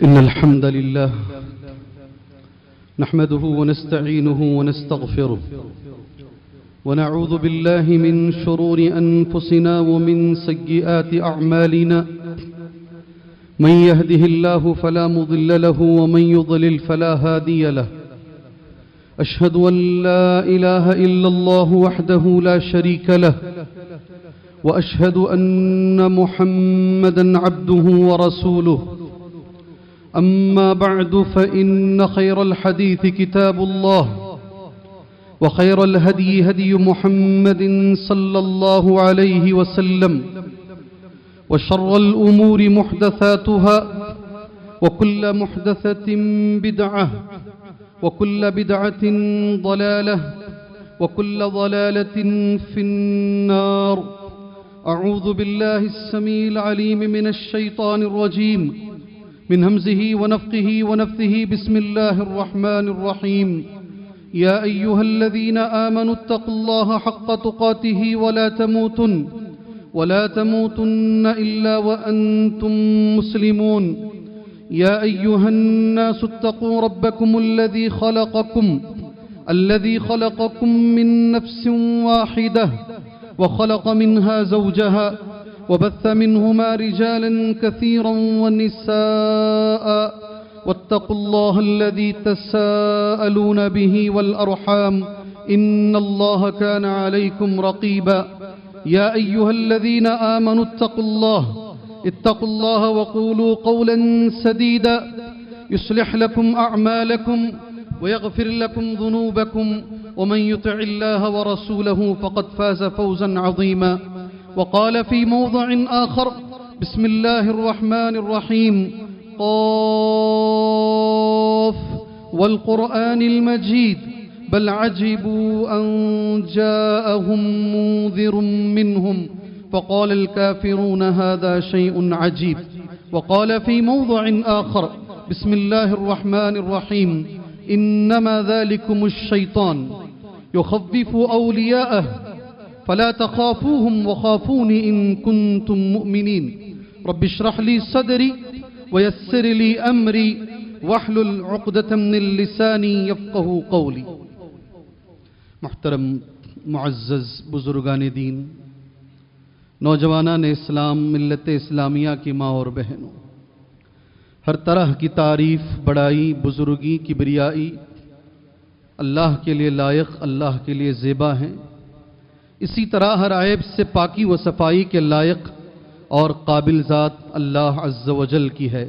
إن الحمد لله نحمده ونستعينه ونستغفره ونعوذ بالله من شرور أنفسنا ومن سيئات أعمالنا من يهده الله فلا مضل له ومن يضلل فلا هادي له أشهد أن لا إله إلا الله وحده لا شريك له وأشهد أن محمدا عبده ورسوله أما بعد فإن خير الحديث كتاب الله وخير الهدي هدي محمد صلى الله عليه وسلم وشر الأمور محدثاتها وكل محدثة بدعة وكل بدعة ضلالة وكل ضلالة في النار. أعوذ بالله السميع العليم من الشيطان الرجيم من همزه ونفخه ونفثه. بسم الله الرحمن الرحيم. يا أيها الذين آمنوا اتقوا الله حق تقاته ولا تموتن إلا وأنتم مسلمون. يا أيها الناس اتقوا ربكم الذي خلقكم من نفس واحدة وخلق منها زوجها وبث منهما رجالا كثيرا ونساء واتقوا الله الذي تساءلون به والأرحام إن الله كان عليكم رقيبا. يا أيها الذين آمنوا اتقوا الله وقولوا قولا سديدا يصلح لكم أعمالكم ويغفر لكم ذنوبكم ومن يطع الله ورسوله فقد فاز فوزا عظيما. وقال في موضع آخر بسم الله الرحمن الرحيم قاف والقرآن المجيد بل عجبوا أن جاءهم منذر منهم فقال الكافرون هذا شيء عجيب. وقال في موضع آخر بسم الله الرحمن الرحيم إنما ذلكم الشيطان يخوف أولياءه فلا تخافوهم وخافوني إن كنتم مؤمنين. رب اشرح لي صدري ويسر لي أمري واحلل عقدة من لساني يفقهوا قولي. محترم معزز بزرگان دین، نوجوانان اسلام، ملت اسلامیہ کی ماں اور بہنوں، ہر طرح کی تعریف، بڑائی، بزرگی، کبریائی اللہ کے لیے لائق، اللہ کے لیے زیبا ہیں. اسی طرح ہر عیب سے پاکی و صفائی کے لائق اور قابل ذات اللہ عز و جل کی ہے،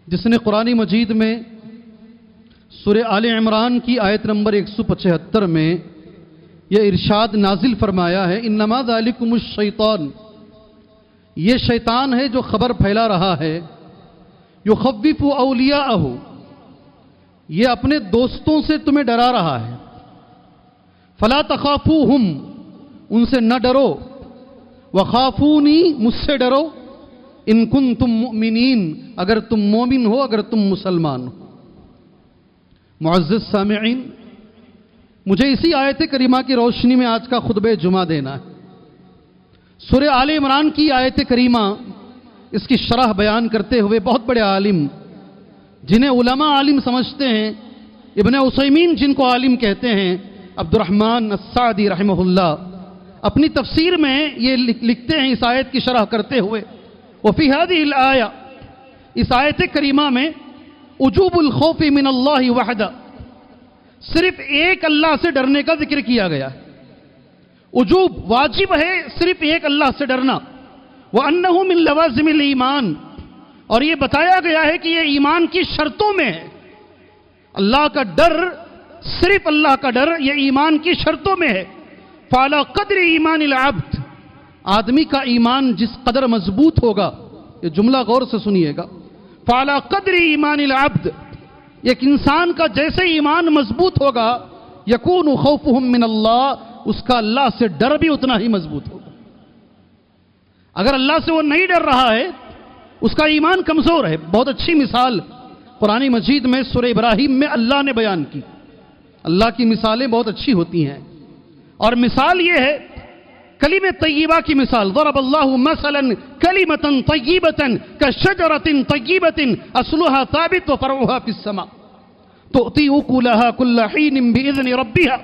جس نے قرآن مجید میں سورہ آل عمران کی آیت نمبر 175 میں یہ ارشاد نازل فرمایا ہے انما ذالکم الشیطان، یہ شیطان ہے جو خبر پھیلا رہا ہے، یخوف اولیاءہ، یہ اپنے دوستوں سے تمہیں ڈرا رہا ہے، فلا تخافوہم، ان سے نہ ڈرو، وخافونی، مجھ سے ڈرو، ان کنتم مؤمنین، اگر تم مومن ہو، اگر تم مسلمان ہو. معزز سامعین، مجھے اسی آیت کریمہ کی روشنی میں آج کا خطبہ جمعہ دینا ہے. سورہ آل عمران کی آیت کریمہ، اس کی شرح بیان کرتے ہوئے بہت بڑے عالم، جنہیں علماء عالم سمجھتے ہیں، ابن عثیمین جن کو عالم کہتے ہیں، عبد الرحمن السعدی رحمہ اللہ، اپنی تفسیر میں یہ لکھتے ہیں اس آیت کی شرح کرتے ہوئے وفی هذه الآیہ، اس آیت کریمہ میں وجوب الخوف من اللہ وحدہ، صرف ایک اللہ سے ڈرنے کا ذکر کیا گیا ہے. وجوب، واجب ہے صرف ایک اللہ سے ڈرنا. وَأَنَّهُ مِن لَوَازِمِ الْإِيمَانِ، اور یہ بتایا گیا ہے کہ یہ ایمان کی شرطوں میں ہے. اللہ کا ڈر، صرف اللہ کا ڈر، یہ ایمان کی شرطوں میں ہے. فَعَلَى قَدْرِ إِيمَانِ الْعَبْدِ، آدمی کا ایمان جس قدر مضبوط ہوگا، یہ جملہ غور سے سنیے گا، فَعَلَى قَدْرِ إِيمَانِ الْعَبْدِ، ایک انسان کا جیسے ایمان مضبوط ہوگا، يَكُونُ خَوْفُهُم مِّنَ اللَّهِ، اس کا اللہ سے ڈر بھی اتنا ہی مضبوط ہوگا. اگر اللہ سے وہ نہیں ڈر رہا ہے، اس کا ایمان کمزور ہے. بہت اچھی مثال قرآن مجید میں سورہ ابراہیم میں اللہ نے بیان کی. اللہ کی مثالیں بہت اچھی ہوتی ہیں، اور مثال یہ ہے کلمہ طیبہ کی مثال، ضرب اللہ مثلا کلمۃ طیبۃ کشجرۃ طیبۃ اصلها ثابت وفرعها فی السماء تؤتی اکلها كل حین باذن ربها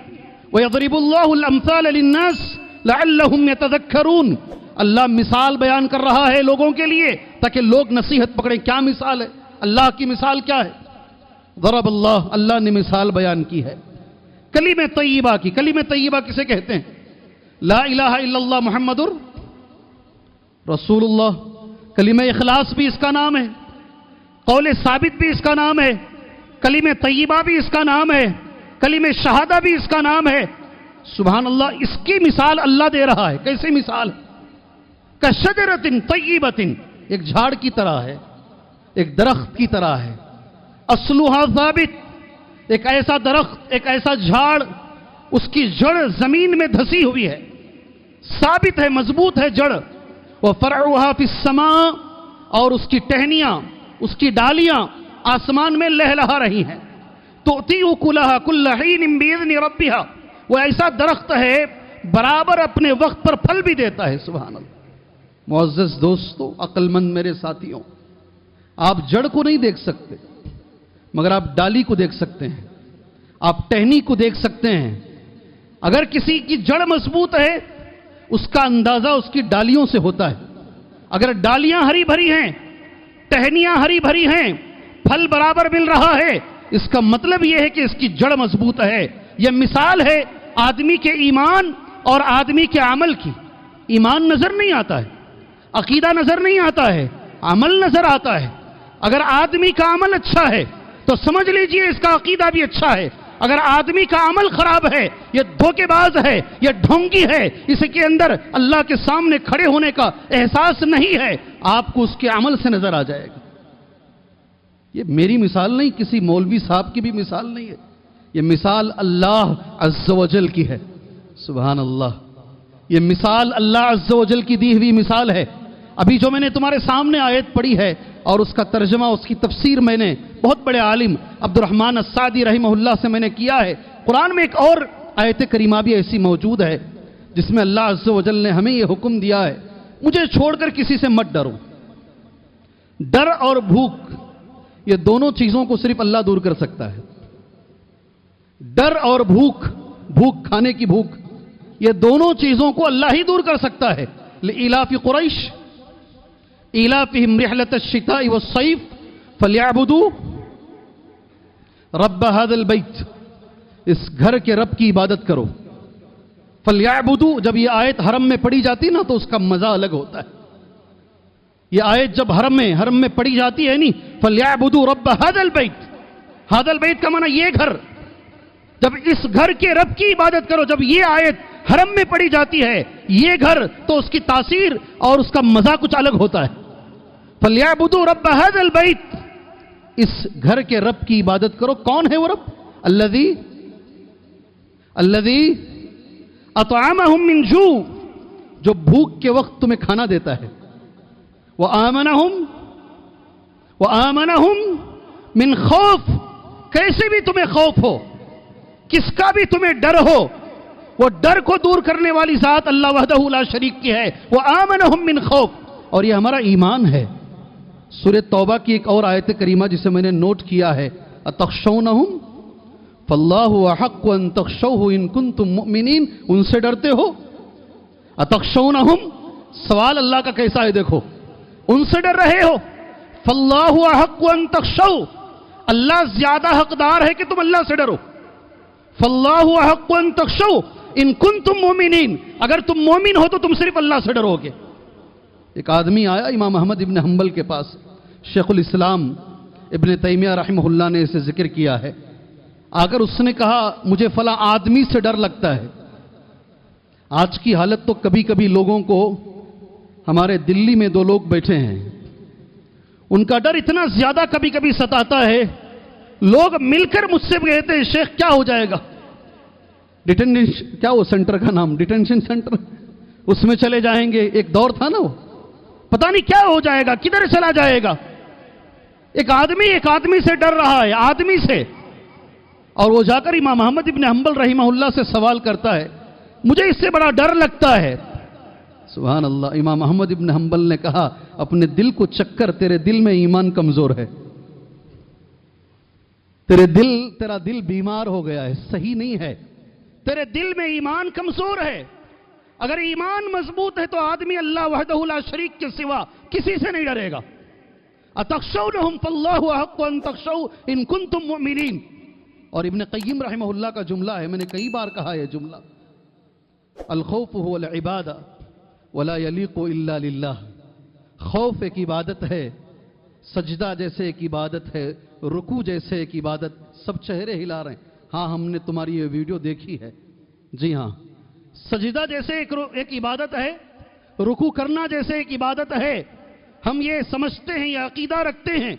ويضرب الله الامثال للناس لعلهم يتذكرون۔ اللہ مثال بیان کر رہا ہے لوگوں کے لیے تاکہ لوگ نصیحت پکڑیں۔ کیا مثال ہے؟ اللہ کی مثال کیا ہے؟ ضرب اللہ، اللہ نے مثال بیان کی ہے کلمہ طیبہ کی۔ کلمہ طیبہ کسے کہتے ہیں؟ لا الہ الا اللہ محمد رسول اللہ۔ کلمہ اخلاص بھی اس کا نام ہے، قول ثابت بھی اس کا نام ہے، کلمہ طیبہ بھی اس کا نام ہے، کلمہ شہادہ بھی اس کا نام ہے۔ سبحان اللہ، اس کی مثال اللہ دے رہا ہے۔ کیسے مثال؟ کشجرۃ طیبۃ، ایک جھاڑ کی طرح ہے، ایک درخت کی طرح ہے، اصلها ثابت، ایک ایسا درخت، ایک ایسا جھاڑ، اس کی جڑ زمین میں دھسی ہوئی ہے، ثابت ہے، مضبوط ہے جڑ، وفرعها فی السماء، اور اس کی ٹہنیاں، اس کی ڈالیاں آسمان میں لہلہا رہی ہیں۔ تؤتی اکلها کل حین باذن ربها، وہ ایسا درخت ہے برابر اپنے وقت پر پھل بھی دیتا ہے۔ سبحان اللہ۔ معزز دوستو، عقل مند میرے ساتھیوں، آپ جڑ کو نہیں دیکھ سکتے مگر آپ ڈالی کو دیکھ سکتے ہیں، آپ ٹہنی کو دیکھ سکتے ہیں۔ اگر کسی کی جڑ مضبوط ہے اس کا اندازہ اس کی ڈالیوں سے ہوتا ہے۔ اگر ڈالیاں ہری بھری ہیں، ٹہنیاں ہری بھری ہیں، پھل برابر مل رہا ہے، اس کا مطلب یہ ہے کہ اس کی جڑ مضبوط ہے۔ یہ مثال ہے آدمی کے ایمان اور آدمی کے عمل کی۔ ایمان نظر نہیں آتا ہے، عقیدہ نظر نہیں آتا ہے، عمل نظر آتا ہے۔ اگر آدمی کا عمل اچھا ہے تو سمجھ لیجئے اس کا عقیدہ بھی اچھا ہے۔ اگر آدمی کا عمل خراب ہے، یہ دھوکے باز ہے، یہ ڈھونگی ہے، اس کے اندر اللہ کے سامنے کھڑے ہونے کا احساس نہیں ہے، آپ کو اس کے عمل سے نظر آ جائے گا۔ یہ میری مثال نہیں، کسی مولوی صاحب کی بھی مثال نہیں ہے، یہ مثال اللہ عز و جل کی ہے۔ سبحان اللہ، یہ مثال اللہ عز و جل کی دی ہوئی مثال ہے۔ ابھی جو میں نے تمہارے سامنے آیت پڑھی ہے اور اس کا ترجمہ، اس کی تفسیر میں نے بہت بڑے عالم عبد الرحمن السعدی رحمہ اللہ سے میں نے کیا ہے۔ قرآن میں ایک اور آیت کریمہ بھی ایسی موجود ہے جس میں اللہ عز و جل نے ہمیں یہ حکم دیا ہے، مجھے چھوڑ کر کسی سے مت ڈرو۔ ڈر اور بھوک، یہ دونوں چیزوں کو صرف اللہ دور کر سکتا ہے۔ ڈر اور بھوک، بھوک کھانے کی بھوک، یہ دونوں چیزوں کو اللہ ہی دور کر سکتا ہے۔ لإلاف قریش إِلَافِهِمْ رِحْلَةَ الشِّتَاءِ وَالصَّيْفِ فَلْيَعْبُدُوا رَبَّ هَذَا الْبَيْتِ، اس گھر کے رب کی عبادت کرو۔ فَلْيَعْبُدُوا، جب یہ آیت حرم میں پڑھی جاتی نا تو اس کا مزہ الگ ہوتا ہے۔ یہ آیت جب حرم میں پڑھی جاتی ہے نہیں، فَلْيَعْبُدُوا رَبَّ هَذَا الْبَيْتِ، هَذَا الْبَيْتِ کا معنی یہ گھر، جب اس گھر کے رب کی عبادت کرو، جب یہ آیت حرم میں پڑھی جاتی ہے یہ گھر، تو اس کی تاثیر اور اس کا مزہ کچھ الگ ہوتا ہے۔ فَلْيَعْبُدُوا رَبَّ هَذَا الْبَيْتِ، اس گھر کے رب کی عبادت کرو۔ کون ہے وہ رب؟ الذی اطعمہم من جوع، جو بھوک کے وقت تمہیں کھانا دیتا ہے۔ وآمنہم من خوف، کیسے بھی تمہیں خوف ہو، کس کا بھی تمہیں ڈر ہو، وہ ڈر کو دور کرنے والی ذات اللہ وحدہ لا شریک کی ہے۔ وآمنہم من خوف، اور یہ ہمارا ایمان ہے۔ سورہ توبہ کی ایک اور آیت کریمہ جسے میں نے نوٹ کیا ہے، اتخشونہم فاللہ احق ان تخشوہ ان کنتم مؤمنین، ان سے ڈرتے ہو؟ اتخشونہم، سوال اللہ کا کیسا ہے دیکھو، ان سے ڈر رہے ہو؟ فاللہ احق ان تخشوہ، اللہ زیادہ حقدار ہے کہ تم اللہ سے ڈرو۔ فاللہ احق ان تخشوہ ان کنتم مؤمنین، اگر تم مومن ہو تو تم صرف اللہ سے ڈرو گے۔ ایک آدمی آیا امام احمد ابن حنبل کے پاس، شیخ الاسلام ابن تیمیہ رحمہ اللہ نے اسے ذکر کیا ہے۔ آگر اس نے کہا مجھے فلاں آدمی سے ڈر لگتا ہے۔ آج کی حالت تو کبھی کبھی لوگوں کو، ہمارے دلی میں دو لوگ بیٹھے ہیں، ان کا ڈر اتنا زیادہ کبھی کبھی ستاتا ہے، لوگ مل کر مجھ سے کہتے ہیں شیخ کیا ہو جائے گا، کیا وہ سینٹر کا نام، ڈیٹینشن سینٹر، اس میں چلے جائیں گے۔ ایک دور تھا نا، وہ پتہ نہیں کیا ہو جائے گا، کدھر چلا جائے گا۔ ایک آدمی سے ڈر رہا ہے، آدمی سے، اور وہ جا کر امام احمد ابن حنبل رحمہ اللہ سے سوال کرتا ہے، مجھے اس سے بڑا ڈر لگتا ہے سبحان اللہ. امام احمد ابن حنبل نے کہا اپنے دل کو چکر، تیرے دل میں ایمان کمزور ہے، تیرا دل بیمار ہو گیا ہے، صحیح نہیں ہے، تیرے دل میں ایمان کمزور ہے. اگر ایمان مضبوط ہے تو آدمی اللہ وحدہ لا شریک کے سوا کسی سے نہیں ڈرے گا. اتخشونہم فاللہ احق ان تخشوا ان کنتم مؤمنین. اور ابن قیم رحمہ اللہ کا جملہ ہے، میں نے کئی بار کہا یہ جملہ، الخوف هو العبادہ ولا يلیق الا للہ. خوف ایک عبادت ہے، سجدہ جیسے ایک عبادت ہے، رکوع جیسے ایک عبادت. سب چہرے ہلا رہے ہیں. ہاں ہم نے تمہاری یہ ویڈیو دیکھی ہے. جی ہاں، سجدہ جیسے ایک عبادت ہے، رکوع کرنا جیسے ایک عبادت ہے. ہم یہ سمجھتے ہیں، یہ عقیدہ رکھتے ہیں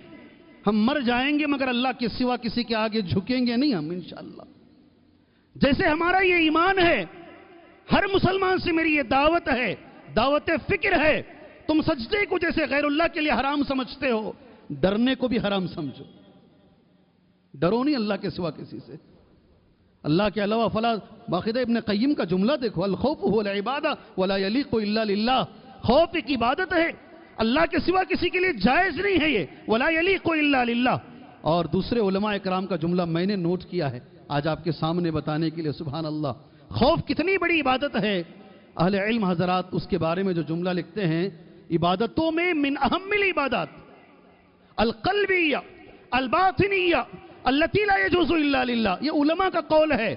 ہم مر جائیں گے مگر اللہ کے سوا کسی کے آگے جھکیں گے نہیں ہم انشاءاللہ. جیسے ہمارا یہ ایمان ہے، ہر مسلمان سے میری یہ دعوت ہے، دعوت فکر ہے. تم سجدے کو جیسے غیر اللہ کے لیے حرام سمجھتے ہو، ڈرنے کو بھی حرام سمجھو. ڈرو نہیں اللہ کے سوا کسی سے، اللہ کے علاوہ فلا. باقاعدہ ابن قیم کا جملہ دیکھو، الخوف هو العبادہ ولا یلیق الا للہ. خوف ایک عبادت ہے، اللہ کے سوا کسی کے لیے جائز نہیں ہے یہ، ولا یلیق الا للہ. اور دوسرے علماء اکرام کا جملہ میں نے نوٹ کیا ہے آج آپ کے سامنے بتانے کے لیے. سبحان اللہ، خوف کتنی بڑی عبادت ہے. اہل علم حضرات اس کے بارے میں جو جملہ لکھتے ہیں، عبادتوں میں من اہم العبادات القلبیہ الباطنیہ التی لا یجوز الا للہ. یہ علماء کا قول ہے.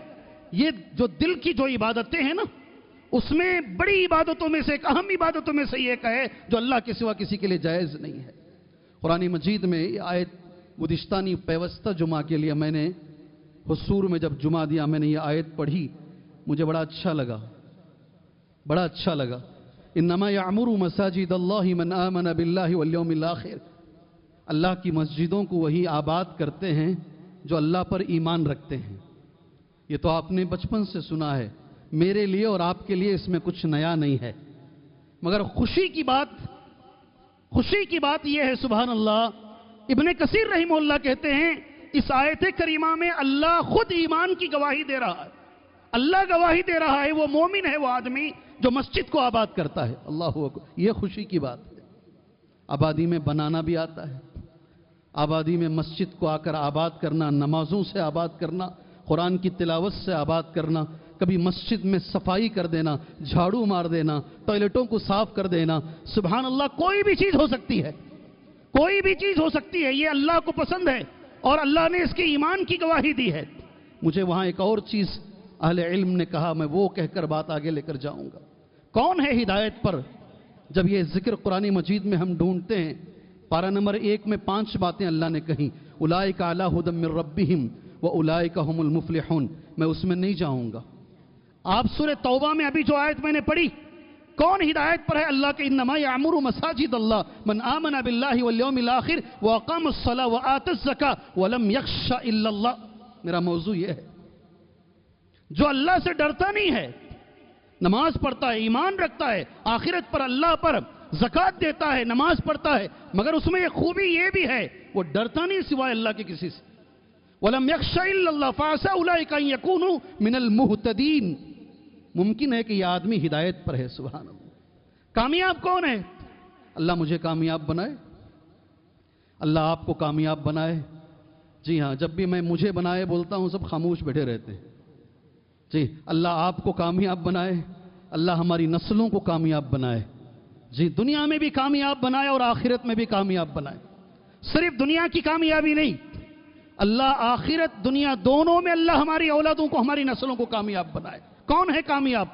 یہ جو دل کی جو عبادتیں ہیں نا، اس میں بڑی عبادتوں میں سے ایک، اہم عبادتوں میں سے ایک ہے جو اللہ کے سوا کسی کے لیے جائز نہیں ہے. قرآن مجید میں یہ آیت گزشتہ پیوستہ جمعہ کے لیے میں نے حضور میں جب جمعہ دیا، میں نے یہ آیت پڑھی، مجھے بڑا اچھا لگا، بڑا اچھا لگا. انما یعمر مساجد اللہ من آمن باللہ والیوم الآخر. اللہ کی مسجدوں کو وہی آباد کرتے ہیں جو اللہ پر ایمان رکھتے ہیں. یہ تو آپ نے بچپن سے سنا ہے، میرے لیے اور آپ کے لیے اس میں کچھ نیا نہیں ہے. مگر خوشی کی بات یہ ہے، سبحان اللہ، ابن کثیر رحمہ اللہ کہتے ہیں اس آیت کریمہ میں اللہ خود ایمان کی گواہی دے رہا ہے. اللہ گواہی دے رہا ہے وہ مومن ہے وہ آدمی جو مسجد کو آباد کرتا ہے. اللہ اکبر، یہ خوشی کی بات ہے. آبادی میں بنانا بھی آتا ہے، آبادی میں مسجد کو آ کر آباد کرنا، نمازوں سے آباد کرنا، قرآن کی تلاوت سے آباد کرنا، کبھی مسجد میں صفائی کر دینا، جھاڑو مار دینا، ٹوائلٹوں کو صاف کر دینا. سبحان اللہ، کوئی بھی چیز ہو سکتی ہے، کوئی بھی چیز ہو سکتی ہے. یہ اللہ کو پسند ہے اور اللہ نے اس کے ایمان کی گواہی دی ہے. مجھے وہاں ایک اور چیز اہل علم نے کہا، میں وہ کہہ کر بات آگے لے کر جاؤں گا. کون ہے ہدایت پر؟ جب یہ ذکر قرآن مجید میں ہم ڈھونڈتے ہیں، پارہ نمبر 1 میں 5 باتیں اللہ نے کہیں. اولئک علی ھدی من ربہم واولئک ھم المفلحون. میں اس میں نہیں جاؤں گا. آپ سورہ توبہ میں ابھی جو آیت میں نے پڑھی، کون ہدایت پر ہے؟ اللہ کے انما یعمر مساجد اللہ من آمن باللہ والیوم الآخر واقام الصلاۃ وآت الزکاۃ ولم یخش الا اللہ. میرا موضوع یہ ہے، جو اللہ سے ڈرتا نہیں ہے، نماز پڑھتا ہے، ایمان رکھتا ہے آخرت پر، اللہ پر، زکوٰۃ دیتا ہے، نماز پڑھتا ہے، مگر اس میں ایک خوبی یہ بھی ہے وہ ڈرتا نہیں سوائے اللہ کے کسی سے. وَلَمْ يَخْشَ إِلَّا اللَّهَ فَعَسَىٰ أُولَٰئِكَ أَن يَكُونُوا مِنَ الْمُهْتَدِينَ. ممکن ہے کہ یہ آدمی ہدایت پر ہے. سبحان اللہ. کامیاب کون ہے؟ اللہ مجھے کامیاب بنائے، اللہ آپ کو کامیاب بنائے. جی ہاں، جب بھی میں مجھے بنائے بولتا ہوں سب خاموش بیٹھے رہتے ہیں. جی، اللہ آپ کو کامیاب بنائے، اللہ ہماری نسلوں کو کامیاب بنائے. جی، دنیا میں بھی کامیاب بنائے اور آخرت میں بھی کامیاب بنائے. صرف دنیا کی کامیابی نہیں، اللہ آخرت دنیا دونوں میں اللہ ہماری اولادوں کو، ہماری نسلوں کو کامیاب بنائے. کون ہے کامیاب؟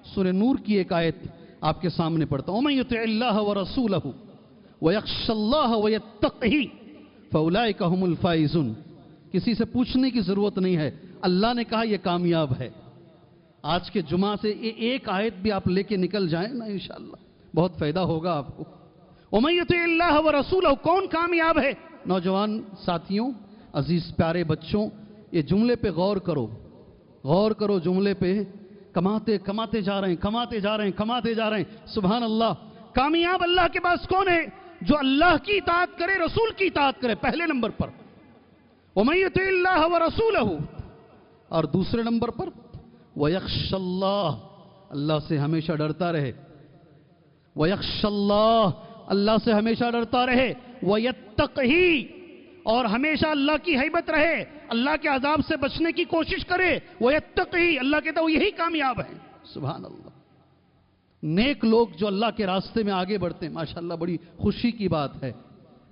سورہ نور کی ایک آیت آپ کے سامنے پڑھتا ہوں. وَمَن يُطِعِ اللَّهَ وَرَسُولَهُ وَيَخْشَ اللَّهَ وَيَتَّقْهِ فَأُولَئِكَ هُمُ الْفَائِزُونَ. کسی سے پوچھنے کی ضرورت نہیں ہے، اللہ نے کہا یہ کامیاب ہے. آج کے جمعہ سے ایک آیت بھی آپ لے کے نکل جائیں نا، انشاءاللہ بہت فائدہ ہوگا آپ کو. وَمَن يُطِعِ اللَّهَ وَرَسُولَهُ. کون کامیاب ہے؟ نوجوان ساتھیوں، عزیز پیارے بچوں، یہ جملے پہ غور کرو، غور کرو جملے پہ. کماتے جا رہے ہیں، کماتے جا رہے ہیں، کماتے جا رہے ہیں. سبحان اللہ. کامیاب اللہ کے پاس کون ہے؟ جو اللہ کی اطاعت کرے، رسول کی اطاعت کرے پہلے نمبر پر. وَمَن يُطِعِ اللَّهَ وَرَسُولَهُ. اور دوسرے نمبر پر وَيَخْشَ اللَّهَ. اللہ سے ہمیشہ ڈرتا رہے. وَيَخْشَ اللَّهِ اللہ سے ہمیشہ ڈرتا رہے، وَيَتَّقِهِ اور ہمیشہ اللہ کی ہیبت رہے، اللہ کے عذاب سے بچنے کی کوشش کرے، وَيَتَّقِهِ اللہ کہتا ہے وہ یہی کامیاب ہے۔ سبحان اللہ۔ نیک لوگ جو اللہ کے راستے میں آگے بڑھتے ہیں، ماشاءاللہ بڑی خوشی کی بات ہے۔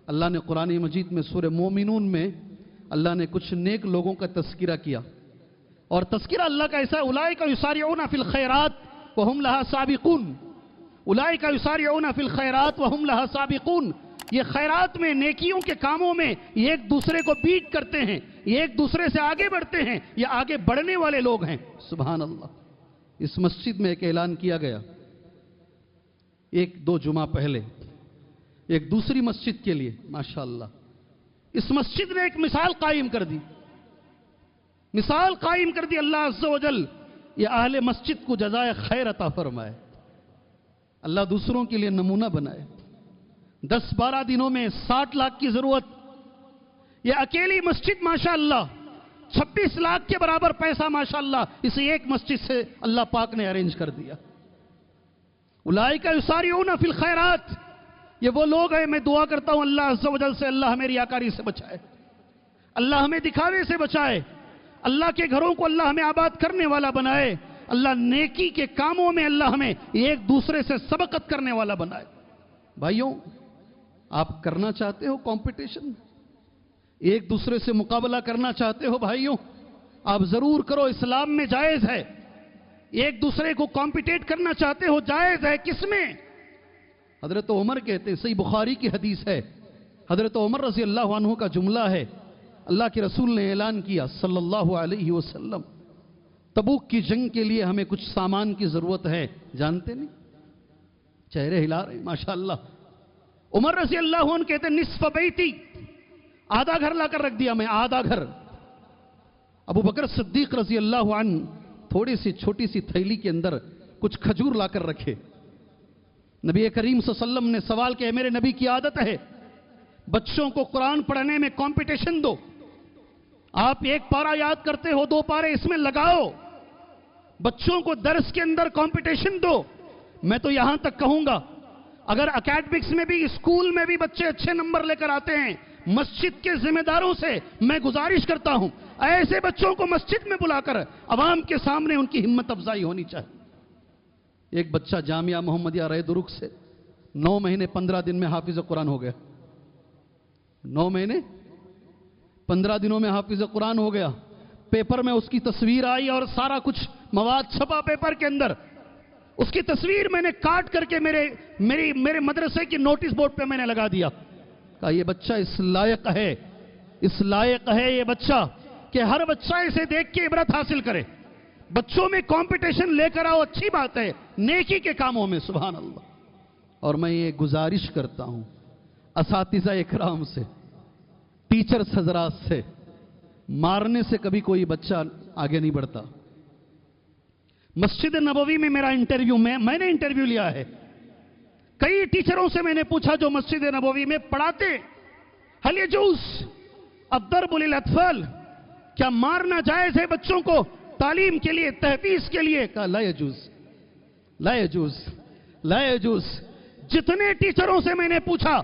اللہ نے قرآن مجید میں سورہ مومنون میں اللہ نے کچھ نیک لوگوں کا تذکرہ کیا، اور تذکرہ اللہ کا ایسا ہے، اولئک یسارعون فی الخیرات وہم لہا سابقون، اولئک یسارعون فی الخیرات وہم لہا سابقون، یہ خیرات میں، نیکیوں کے کاموں میں یہ ایک دوسرے کو بیٹ کرتے ہیں، یہ ایک دوسرے سے آگے بڑھتے ہیں، یہ آگے بڑھنے والے لوگ ہیں۔ سبحان اللہ۔ اس مسجد میں ایک اعلان کیا گیا 1-2 جمعہ پہلے، ایک دوسری مسجد کے لیے، ماشاءاللہ اس مسجد نے ایک مثال قائم کر دی، مثال قائم کر دی۔ اللہ عز و جل یہ اہل مسجد کو جزائے خیر عطا فرمائے، اللہ دوسروں کے لیے نمونہ بنائے۔ 10-12 دنوں میں 60 لاکھ کی ضرورت، یہ اکیلی مسجد ماشاءاللہ 26 لاکھ کے برابر پیسہ ماشاءاللہ اسی ایک مسجد سے اللہ پاک نے ارینج کر دیا۔ اولئک یسارعون فی الخیرات، یہ وہ لوگ ہیں، میں دعا کرتا ہوں اللہ عز و جل سے اللہ ہمیں ریاکاری سے بچائے، اللہ ہمیں دکھاوے سے بچائے، اللہ کے گھروں کو اللہ ہمیں آباد کرنے والا بنائے، اللہ نیکی کے کاموں میں اللہ ہمیں ایک دوسرے سے سبقت کرنے والا بنائے۔ بھائیوں، آپ کرنا چاہتے ہو کمپٹیشن، ایک دوسرے سے مقابلہ کرنا چاہتے ہو بھائیوں، آپ ضرور کرو، اسلام میں جائز ہے۔ ایک دوسرے کو کمپیٹیٹ کرنا چاہتے ہو، جائز ہے۔ کس میں؟ حضرت عمر کہتے ہیں، صحیح بخاری کی حدیث ہے، حضرت عمر رضی اللہ عنہ کا جملہ ہے، اللہ کے رسول نے اعلان کیا صلی اللہ علیہ وسلم، تبوک کی جنگ کے لیے ہمیں کچھ سامان کی ضرورت ہے، جانتے نہیں؟ چہرے ہلا رہے ہیں ماشاءاللہ۔ عمر رضی اللہ عنہ کہتے ہیں نصف بیتی، آدھا گھر لا کر رکھ دیا میں، آدھا گھر۔ ابو بکر صدیق رضی اللہ عنہ تھوڑی سی چھوٹی سی تھیلی کے اندر کچھ کھجور لا کر رکھے۔ نبی کریم صلی اللہ علیہ وسلم نے سوال کیا، میرے نبی کی عادت ہے بچوں کو قرآن پڑھنے میں کمپٹیشن دو، آپ 1 پارہ یاد کرتے ہو 2 پارے اس میں لگاؤ، بچوں کو درس کے اندر کمپٹیشن دو۔ میں تو یہاں تک کہوں گا اگر اکیڈمکس میں بھی، اسکول میں بھی بچے اچھے نمبر لے کر آتے ہیں، مسجد کے ذمہ داروں سے میں گزارش کرتا ہوں ایسے بچوں کو مسجد میں بلا کر عوام کے سامنے ان کی ہمت افزائی ہونی چاہیے۔ ایک بچہ جامعہ محمدیہ رائے درگ سے 9 مہینے 15 دن میں حافظ قرآن ہو گیا، 9 مہینے 15 دنوں میں حافظ قرآن ہو گیا۔ پیپر میں اس کی تصویر آئی اور سارا کچھ مواد چھپا پیپر کے اندر، اس کی تصویر میں نے کاٹ کر کے میرے مدرسے کی نوٹس بورڈ پہ میں نے لگا دیا، کہا یہ بچہ اس لائق ہے یہ بچہ کہ ہر بچہ اسے دیکھ کے عبرت حاصل کرے۔ بچوں میں کمپٹیشن لے کر آؤ، اچھی بات ہے، نیکی کے کاموں میں، سبحان اللہ۔ اور میں یہ گزارش کرتا ہوں اساتذہ اکرام سے، ٹیچرز حضرات سے، مارنے سے کبھی کوئی بچہ آگے نہیں بڑھتا۔ مسجد نبوی میں میرا انٹرویو، میں نے انٹرویو لیا ہے، کئی ٹیچروں سے میں نے پوچھا جو مسجد نبوی میں پڑھاتے، هل يجوز الضرب للاطفال، کیا مارنا جائز ہے بچوں کو تعلیم کے لیے، تحفیظ کے لیے؟ کہا لا يجوز۔ جتنے ٹیچروں سے میں نے پوچھا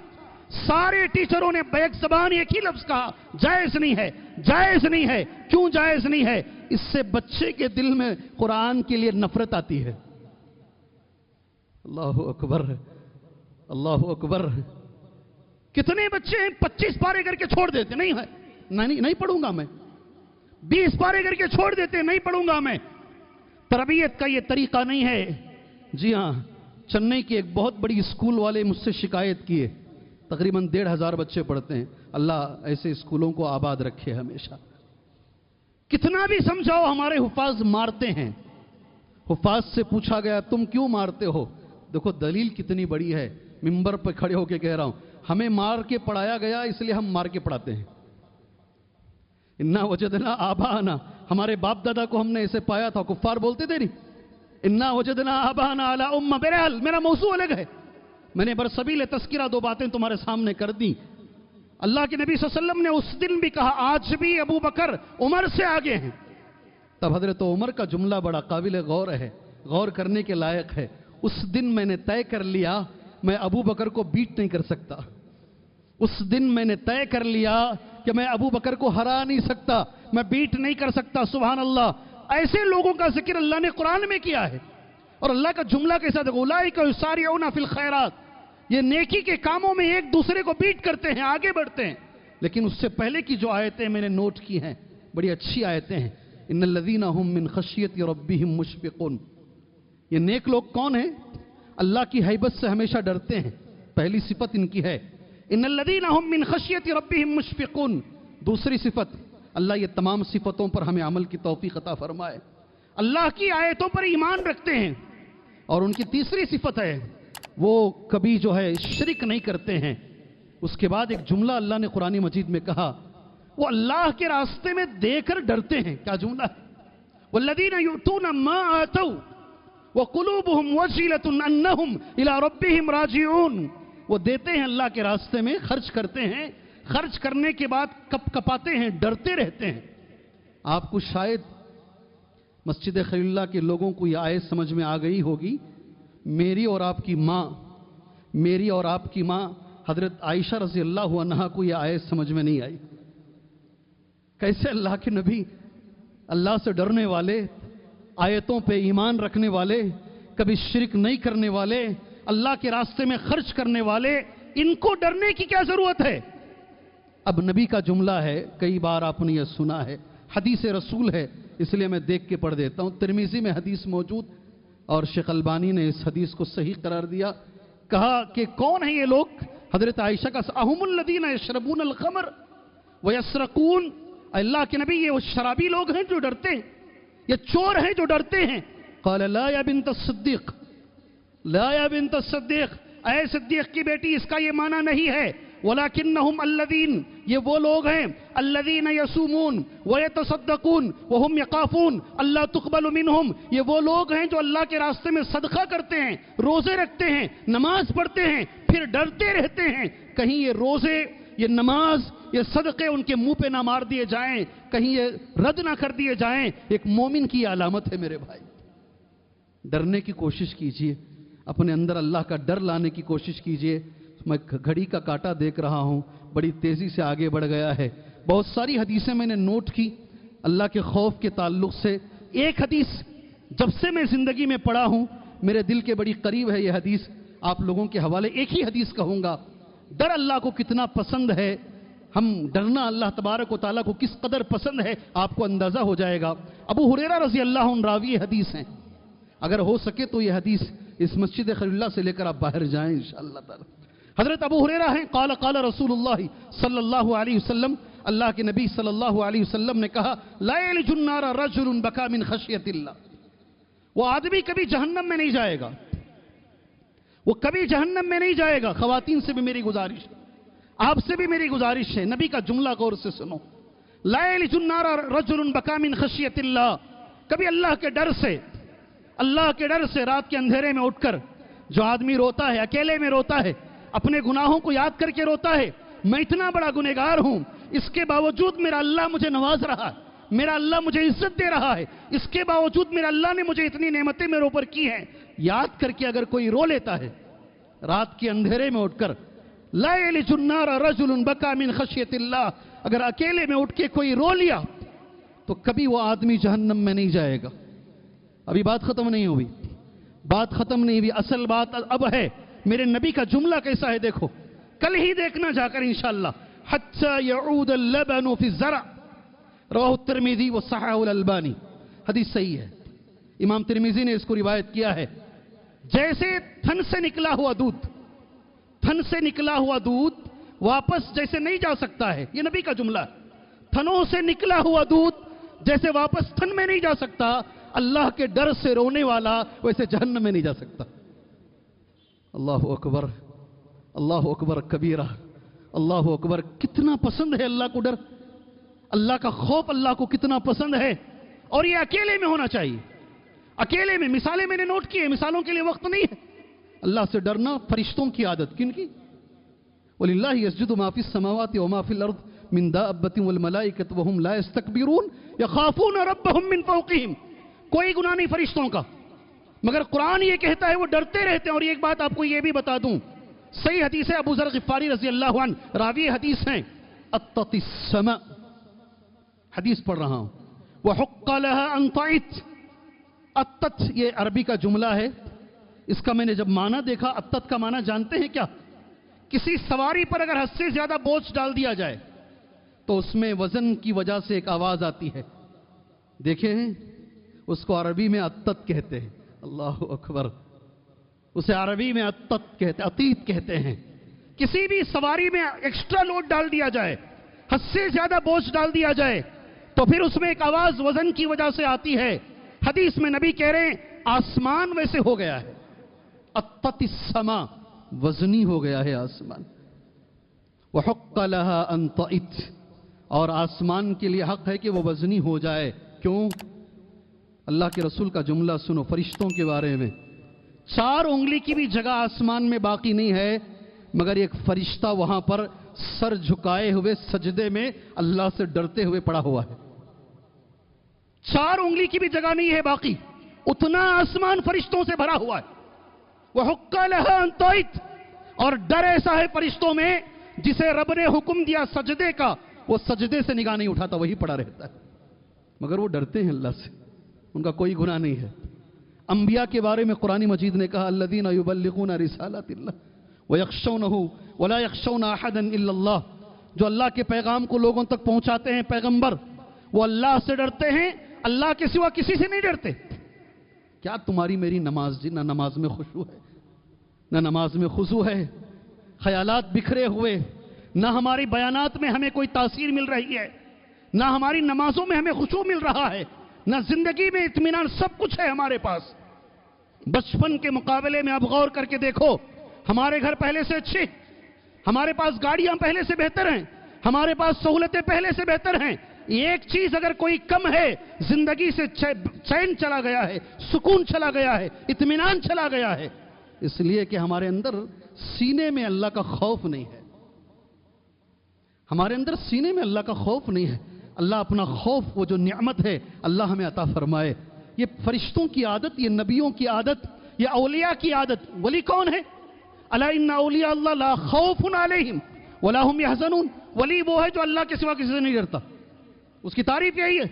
سارے ٹیچروں نے بیک زبان ایک ہی لفظ کہا، جائز نہیں ہے۔ کیوں جائز نہیں ہے؟ اس سے بچے کے دل میں قرآن کے لیے نفرت آتی ہے۔ اللہ اکبر۔ کتنے بچے ہیں 25 پارے کر کے چھوڑ دیتے، نہیں پڑھوں گا میں، 20 پارے کر کے چھوڑ دیتے، نہیں پڑھوں گا میں۔ تربیت کا یہ طریقہ نہیں ہے۔ جی ہاں، چنئی کے ایک بہت بڑی اسکول والے مجھ سے شکایت کیے، تقریباً 1,500 بچے پڑھتے ہیں، اللہ ایسے اسکولوں کو آباد رکھے ہمیشہ۔ کتنا بھی سمجھاؤ ہمارے حفاظ مارتے ہیں۔ حفاظ سے پوچھا گیا تم کیوں مارتے ہو؟ دیکھو دلیل کتنی بڑی ہے، منبر پہ کھڑے ہو کے کہہ رہا ہوں، ہمیں مار کے پڑھایا گیا اس لیے ہم مار کے پڑھاتے ہیں۔ انا وجدنا آبانا، ہمارے باپ دادا کو ہم نے ایسے پایا تھا، کفار بولتے تھے نہیں، انا وجدنا آبانا علی امہ۔ بہرحال میرا موضوع الگ ہے، میں نے برسبیل تذکرہ 2 باتیں تمہارے سامنے کر دی۔ اللہ کے نبی صلی اللہ علیہ وسلم نے اس دن بھی کہا آج بھی ابو بکر عمر سے آگے ہیں۔ تب حضرت عمر کا جملہ بڑا قابل غور ہے، غور کرنے کے لائق ہے۔ اس دن میں نے طے کر لیا میں ابو بکر کو بیٹ نہیں کر سکتا. اس دن میں نے طے کر لیا کہ میں ابو بکر کو ہرا نہیں سکتا, میں بیٹ نہیں کر سکتا. سبحان اللہ. ایسے لوگوں کا ذکر اللہ نے قرآن میں کیا ہے, اور اللہ کا جملہ کیسا دیکھو, اولئک یسارعون فی الخیرات, یہ نیکی کے کاموں میں ایک دوسرے کو بیٹ کرتے ہیں, آگے بڑھتے ہیں. لیکن اس سے پہلے کی جو آیتیں میں نے نوٹ کی ہیں بڑی اچھی آیتیں ہیں. ان الذین هم من خشیت ربهم مشفقون, یہ نیک لوگ کون ہیں؟ اللہ کی ہیبت سے ہمیشہ ڈرتے ہیں, پہلی صفت ان کی ہے. ان الذین هم من خشیت ربهم مشفقون. دوسری صفت, اللہ یہ تمام صفتوں پر ہمیں عمل کی توفیق عطا فرمائے, اللہ کی آیتوں پر ایمان رکھتے ہیں. اور ان کی تیسری صفت ہے وہ کبھی جو ہے شرک نہیں کرتے ہیں. اس کے بعد ایک جملہ اللہ نے قرآن مجید میں کہا, وہ اللہ کے راستے میں دے کر ڈرتے ہیں. کیا جملہ ہے؟ والذین یؤتون ما آتوا وقلوبهم وجلۃ انہم الی ربہم راجعون. وہ دیتے ہیں اللہ کے راستے میں, خرچ کرتے ہیں, خرچ کرنے کے بعد کپ کپاتے ہیں, ڈرتے رہتے ہیں. آپ کو شاید مسجد خلیل اللہ کے لوگوں کو یہ آیت سمجھ میں آ گئی ہوگی. میری اور آپ کی ماں حضرت عائشہ رضی اللہ عنہا کو یہ آیت سمجھ میں نہیں آئی. کیسے اللہ کے نبی, اللہ سے ڈرنے والے, آیتوں پہ ایمان رکھنے والے, کبھی شرک نہیں کرنے والے, اللہ کے راستے میں خرچ کرنے والے, ان کو ڈرنے کی کیا ضرورت ہے؟ اب نبی کا جملہ ہے, کئی بار آپ نے یہ سنا ہے, حدیث رسول ہے, اس لیے میں دیکھ کے پڑھ دیتا ہوں. ترمذی میں حدیث موجود, اور شیخ البانی نے اس حدیث کو صحیح قرار دیا. کہا کہ کون ہیں یہ لوگ؟ حضرت عائشہ کا, اہم الذین یشربون الخمر ویسرقون. اللہ کے نبی, یہ وہ شرابی لوگ ہیں جو ڈرتے ہیں, یہ چور ہیں جو ڈرتے ہیں. قال لا یا بنت الصدیق, لا یا بنت الصدیق, اے صدیق کی بیٹی, اس کا یہ معنی نہیں ہے. ولیکنہم الذین, یہ وہ لوگ ہیں, الذین یصومون ویتصدقون وہم یخافون اللہ تقبل منہم, یہ وہ لوگ ہیں جو اللہ کے راستے میں صدقہ کرتے ہیں, روزے رکھتے ہیں, نماز پڑھتے ہیں, پھر ڈرتے رہتے ہیں کہیں یہ روزے, یہ نماز, یہ صدقے ان کے منہ پہ نہ مار دیے جائیں, کہیں یہ رد نہ کر دیے جائیں. ایک مومن کی علامت ہے میرے بھائی. ڈرنے کی کوشش کیجئے, اپنے اندر اللہ کا ڈر لانے کی کوشش کیجئے. میں گھڑی کا کاٹا دیکھ رہا ہوں, بڑی تیزی سے آگے بڑھ گیا ہے. بہت ساری حدیثیں میں نے نوٹ کی اللہ کے خوف کے تعلق سے. ایک حدیث جب سے میں زندگی میں پڑھا ہوں میرے دل کے بڑی قریب ہے یہ حدیث, آپ لوگوں کے حوالے ایک ہی حدیث کہوں گا. ڈر اللہ کو کتنا پسند ہے, ہم ڈرنا اللہ تبارک و تعالیٰ کو کس قدر پسند ہے آپ کو اندازہ ہو جائے گا. ابو ہریرہ رضی اللہ عنہ راوی حدیث ہیں, اگر ہو سکے تو یہ حدیث اس مسجد خلیل اللہ سے لے کر آپ باہر جائیں انشاءاللہ تعالی. حضرت ابو ہریرہ ہیں, قال قال رسول اللہ صلی اللہ علیہ وسلم, اللہ کے نبی صلی اللہ علیہ وسلم نے کہا, لا یلج النار رجل بکا من خشیت اللہ. وہ آدمی کبھی جہنم میں نہیں جائے گا, وہ کبھی جہنم میں نہیں جائے گا. خواتین سے بھی میری گزارش, آپ سے بھی میری گزارش ہے, نبی کا جملہ غور سے سنو. لا یلج النار رجل بکا من خشیت اللہ, کبھی اللہ کے ڈر سے رات کے اندھیرے میں اٹھ کر جو آدمی روتا ہے, اکیلے میں روتا ہے, اپنے گناہوں کو یاد کر کے روتا ہے, میں اتنا بڑا گنہگار ہوں, اس کے باوجود میرا اللہ مجھے نواز رہا ہے, میرا اللہ مجھے عزت دے رہا ہے, اس کے باوجود میرا اللہ نے مجھے اتنی نعمتیں میرے اوپر کی ہیں, یاد کر کے اگر کوئی رو لیتا ہے رات کے اندھیرے میں اٹھ کر, لا یلج النار رجل بکا من خشیت اللہ, اگر اکیلے میں اٹھ کے کوئی رو لیا تو کبھی وہ آدمی جہنم میں نہیں جائے گا. ابھی بات ختم نہیں ہوئی, بات ختم نہیں ہوئی, اصل بات اب ہے. میرے نبی کا جملہ کیسا ہے دیکھو, کل ہی دیکھنا جا کر انشاءاللہ. حتی یعود اللبن فی الزرع, رواہ الترمذی وصححہ الالبانی, حدیث صحیح ہے, امام ترمذی نے اس کو روایت کیا ہے. جیسے تھن سے نکلا ہوا دودھ واپس جیسے نہیں جا سکتا ہے, یہ نبی کا جملہ ہے. تھنوں سے نکلا ہوا دودھ جیسے واپس تھن میں نہیں جا سکتا, اللہ کے ڈر سے رونے والا ویسے جہنم میں نہیں جا سکتا. اللہ اکبر, اللہ اکبر کبیرہ, اللہ اکبر. کتنا پسند ہے اللہ کو ڈر, اللہ کا خوف اللہ کو کتنا پسند ہے. اور یہ اکیلے میں ہونا چاہیے, اکیلے میں. مثالیں میں نے نوٹ کی ہیں, مثالوں کے لیے وقت نہیں ہے. اللہ سے ڈرنا فرشتوں کی عادت, کن کی؟ وَلِلَّهِ يَسْجُدُ مَا فِي السَّمَاوَاتِ وَمَا فِي الْأَرْضِ مِن دَابَّةٍ وَالْمَلَائِكَةُ وَهُمْ لَا يَسْتَكْبِرُونَ يَخَافُونَ رَبَّهُمْ مِنْ فَوْقِهِمْ. کوئی گناہ نہیں فرشتوں کا, مگر قرآن یہ کہتا ہے وہ ڈرتے رہتے ہیں. اور ایک بات آپ کو یہ بھی بتا دوں, صحیح حدیث ہے, ابو ذر غفاری رضی اللہ عنہ راوی حدیث ہیں, اطت السماء, حدیث پڑھ رہا ہوں, وحق لها ان طعت. اطت یہ عربی کا جملہ ہے, اس کا میں نے جب معنی دیکھا, اطت کا معنی جانتے ہیں کیا؟ کسی سواری پر اگر حد سے زیادہ بوجھ ڈال دیا جائے تو اس میں وزن کی وجہ سے ایک آواز آتی ہے, دیکھیں ہیں, اس کو عربی میں اطت کہتے ہیں. اللہ اکبر, اسے عربی میں اطت کہتے, عتیت کہتے ہیں. کسی بھی سواری میں ایکسٹرا لوڈ ڈال دیا جائے, حد سے زیادہ بوجھ ڈال دیا جائے, تو پھر اس میں ایک آواز وزن کی وجہ سے آتی ہے. حدیث میں نبی کہہ رہے ہیں آسمان ویسے ہو گیا ہے, اطت السما, وزنی ہو گیا ہے آسمان. وحق لها ان طعت, اور آسمان کے لیے حق ہے کہ وہ وزنی ہو جائے. کیوں؟ اللہ کے رسول کا جملہ سنو فرشتوں کے بارے میں. 4 انگلی کی بھی جگہ آسمان میں باقی نہیں ہے مگر ایک فرشتہ وہاں پر سر جھکائے ہوئے سجدے میں اللہ سے ڈرتے ہوئے پڑا ہوا ہے. 4 انگلی کی بھی جگہ نہیں ہے باقی, اتنا آسمان فرشتوں سے بھرا ہوا ہے. وحق لها ان طعت, اور ڈر ایسا ہے فرشتوں میں جسے رب نے حکم دیا سجدے کا, وہ سجدے سے نگاہ نہیں اٹھاتا, وہی پڑا رہتا ہے. مگر وہ ڈرتے ہیں اللہ سے, ان کا کوئی گناہ نہیں ہے. انبیاء کے بارے میں قرآن مجید نے کہا الذین یبلغون رسالات اللہ ویخشونہ ولا یخشون احدا الا اللہ, جو اللہ کے پیغام کو لوگوں تک پہنچاتے ہیں پیغمبر, وہ اللہ سے ڈرتے ہیں, اللہ کے سوا کسی سے نہیں ڈرتے. کیا تمہاری میری نماز جی, نہ نماز میں خشوع ہے, نہ نماز میں خضوع ہے, خیالات بکھرے ہوئے, نہ ہماری بیانات میں ہمیں کوئی تاثیر مل رہی ہے, نہ ہماری نمازوں میں ہمیں خشوع مل رہا ہے, نہ زندگی میں اطمینان. سب کچھ ہے ہمارے پاس. بچپن کے مقابلے میں اب غور کر کے دیکھو, ہمارے گھر پہلے سے اچھے, ہمارے پاس گاڑیاں پہلے سے بہتر ہیں, ہمارے پاس سہولتیں پہلے سے بہتر ہیں. ایک چیز اگر کوئی کم ہے, زندگی سے چین چلا گیا ہے, سکون چلا گیا ہے, اطمینان چلا گیا ہے, اس لیے کہ ہمارے اندر سینے میں اللہ کا خوف نہیں ہے. ہمارے اندر سینے میں اللہ کا خوف نہیں ہے. اللہ اپنا خوف, وہ جو نعمت ہے, اللہ ہمیں عطا فرمائے. یہ فرشتوں کی عادت, یہ نبیوں کی عادت, یہ اولیاء کی عادت. ولی کون ہے؟ الا ان اولیاء اللہ لا خوف علیہم ولا هم يحزنون. ولی وہ ہے جو اللہ کے سوا کسی سے نہیں ڈرتا, اس کی تعریف یہی ہے.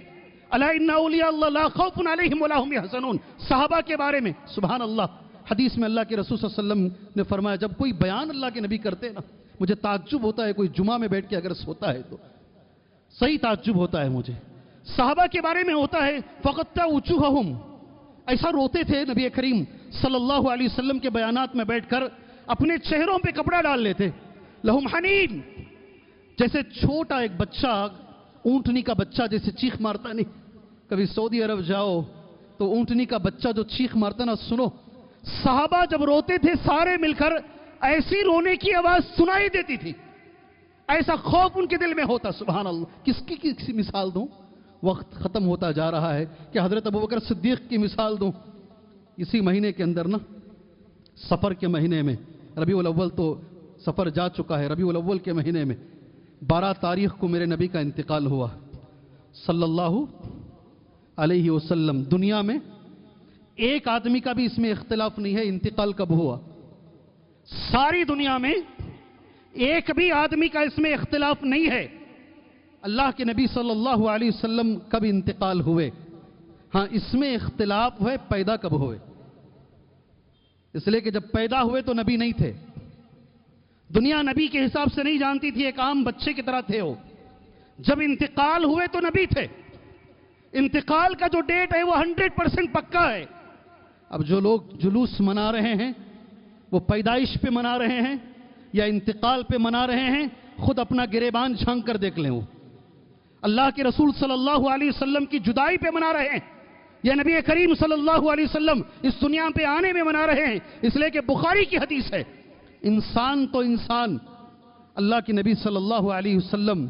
الا ان اولیاء اللہ لا خوف علیہم ولا هم يحزنون. صحابہ کے بارے میں سبحان اللہ, حدیث میں اللہ کے رسول صلی اللہ علیہ وسلم نے فرمایا, جب کوئی بیان اللہ کے نبی کرتے نا, مجھے تعجب ہوتا ہے. کوئی جمعہ میں بیٹھ کے اگر سوتا ہے تو صحیح تعجب ہوتا ہے مجھے. صحابہ کے بارے میں ہوتا ہے فقط وجوہہم, ایسا روتے تھے نبی کریم صلی اللہ علیہ وسلم کے بیانات میں بیٹھ کر, اپنے چہروں پہ کپڑا ڈال لیتے. لہم حنین, جیسے چھوٹا ایک بچہ, اونٹنی کا بچہ جیسے چیخ مارتا نہیں. کبھی سعودی عرب جاؤ تو اونٹنی کا بچہ جو چیخ مارتا نا, سنو, صحابہ جب روتے تھے سارے مل کر, ایسی رونے کی آواز سنائی دیتی تھی, ایسا خوف ان کے دل میں ہوتا. سبحان اللہ. کسی مثال دوں, وقت ختم ہوتا جا رہا ہے, کہ حضرت ابوبکر صدیق کی مثال دوں. اسی مہینے کے اندر نا, سفر کے مہینے میں, ربیع الاول تو سفر جا چکا ہے, ربیع الاول کے مہینے میں 12 تاریخ کو میرے نبی کا انتقال ہوا صلی اللہ علیہ وسلم. دنیا میں ایک آدمی کا بھی اس میں اختلاف نہیں ہے انتقال کب ہوا. ساری دنیا میں ایک بھی آدمی کا اس میں اختلاف نہیں ہے اللہ کے نبی صلی اللہ علیہ وسلم کب انتقال ہوئے. ہاں, اس میں اختلاف ہے پیدا کب ہوئے. اس لیے کہ جب پیدا ہوئے تو نبی نہیں تھے, دنیا نبی کے حساب سے نہیں جانتی تھی, ایک عام بچے کی طرح تھے وہ. جب انتقال ہوئے تو نبی تھے. انتقال کا جو ڈیٹ ہے وہ 100% پکا ہے. اب جو لوگ جلوس منا رہے ہیں وہ پیدائش پہ منا رہے ہیں یا انتقال پہ منا رہے ہیں, خود اپنا گریبان جھانک کر دیکھ لیں. وہ اللہ کے رسول صلی اللہ علیہ وسلم کی جدائی پہ منا رہے ہیں یا نبی کریم صلی اللہ علیہ وسلم اس دنیا پہ آنے میں منا رہے ہیں. اس لیے کہ بخاری کی حدیث ہے, انسان تو انسان. اللہ کے نبی صلی اللہ علیہ وسلم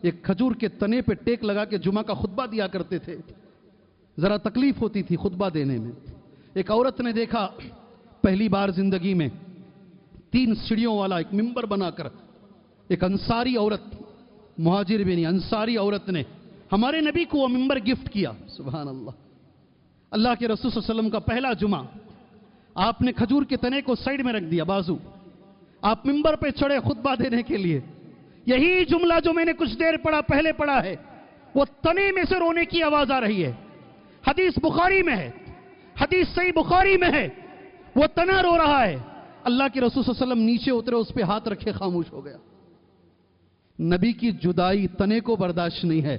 ایک کھجور کے تنے پہ ٹیک لگا کے جمعہ کا خطبہ دیا کرتے تھے. ذرا تکلیف ہوتی تھی خطبہ دینے میں. ایک عورت نے دیکھا پہلی بار زندگی میں 3 سیڑھیوں والا ایک ممبر بنا کر, ایک انصاری عورت, مہاجر بھی نہیں, انصاری عورت نے ہمارے نبی کو وہ ممبر گفٹ کیا. سبحان اللہ. اللہ کے رسول صلی اللہ علیہ وسلم کا پہلا جمعہ، آپ نے کھجور کے تنے کو سائڈ میں رکھ دیا، بازو، آپ ممبر پہ چڑھے خطبہ دینے کے لیے. یہی جملہ جو میں نے کچھ دیر پہلے پڑھا ہے، وہ تنے میں سے رونے کی آواز آ رہی ہے. حدیث بخاری میں ہے، حدیث صحیح بخاری میں ہے، وہ تنا رو رہا ہے. اللہ کے رسول صلی اللہ علیہ وسلم نیچے اترے، اس پہ ہاتھ رکھے خاموش ہو گیا. نبی کی جدائی تنے کو برداشت نہیں ہے.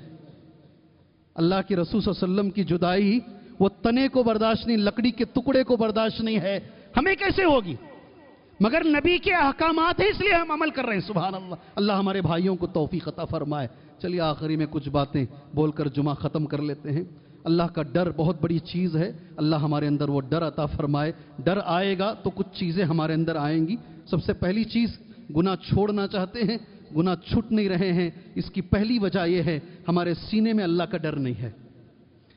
اللہ کے رسول صلی اللہ علیہ وسلم کی جدائی وہ تنے کو برداشت نہیں، لکڑی کے ٹکڑے کو برداشت نہیں ہے. ہمیں کیسے ہوگی؟ مگر نبی کے احکامات ہیں، اس لیے ہم عمل کر رہے ہیں. سبحان اللہ. اللہ ہمارے بھائیوں کو توفیق عطا فرمائے. چلیے آخری میں کچھ باتیں بول کر جمعہ ختم کر لیتے ہیں. اللہ کا ڈر بہت بڑی چیز ہے. اللہ ہمارے اندر وہ ڈر عطا فرمائے. ڈر آئے گا تو کچھ چیزیں ہمارے اندر آئیں گی. سب سے پہلی چیز، گناہ چھوڑنا چاہتے ہیں، گناہ چھوٹ نہیں رہے ہیں. اس کی پہلی وجہ یہ ہے ہمارے سینے میں اللہ کا ڈر نہیں ہے،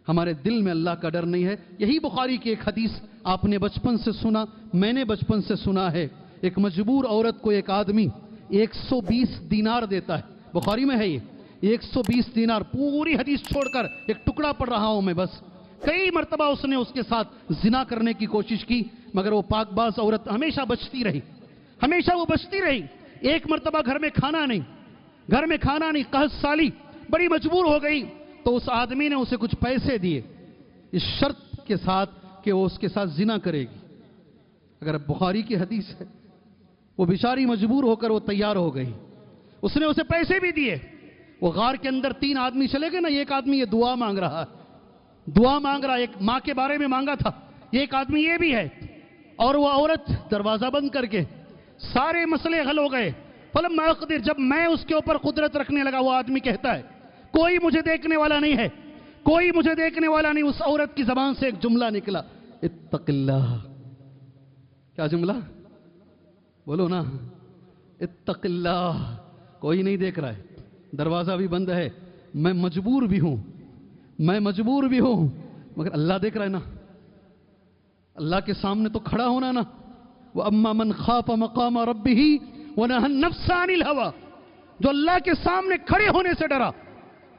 ہمارے دل میں اللہ کا ڈر نہیں ہے. یہی بخاری کی ایک حدیث آپ نے بچپن سے سنا، میں نے بچپن سے سنا ہے. ایک مجبور عورت کو ایک آدمی 120 دینار دیتا ہے. بخاری میں ہے یہ 120 دینار. پوری حدیث چھوڑ کر ایک ٹکڑا پڑھ رہا ہوں میں بس. کئی مرتبہ اس نے اس کے ساتھ زنا کرنے کی کوشش کی، مگر وہ پاک باز عورت ہمیشہ بچتی رہی، ہمیشہ وہ بچتی رہی. ایک مرتبہ گھر میں کھانا نہیں، قحط سالی، بڑی مجبور ہو گئی. تو اس آدمی نے اسے کچھ پیسے دیے اس شرط کے ساتھ کہ وہ اس کے ساتھ زنا کرے گی. اگر بخاری کی حدیث ہے، وہ بیچاری مجبور ہو کر وہ تیار ہو گئی. اس نے اسے پیسے بھی دیے. وہ غار کے اندر 3 آدمی چلے گئے نا. ایک آدمی یہ دعا مانگ رہا ہے، ایک ماں کے بارے میں مانگا تھا. ایک آدمی یہ بھی ہے. اور وہ عورت دروازہ بند کر کے، سارے مسئلے حل ہو گئے. فلما اقدر، جب میں اس کے اوپر قدرت رکھنے لگا، وہ آدمی کہتا ہے کوئی مجھے دیکھنے والا نہیں ہے، کوئی مجھے دیکھنے والا نہیں. اس عورت کی زبان سے ایک جملہ نکلا، اتق اللہ. کیا جملہ؟ بولو نا، اتق اللہ. کوئی نہیں دیکھ رہا ہے، دروازہ بھی بند ہے، میں مجبور بھی ہوں، مگر اللہ دیکھ رہا ہے نا. اللہ کے سامنے تو کھڑا ہونا نا. وَأَمَّا مَنْ خَافَ مَقَامَ رَبِّهِ وَنَهَى النَّفْسَ عَنِ الْهَوَىٰ، جو اللہ کے سامنے کھڑے ہونے سے ڈرا،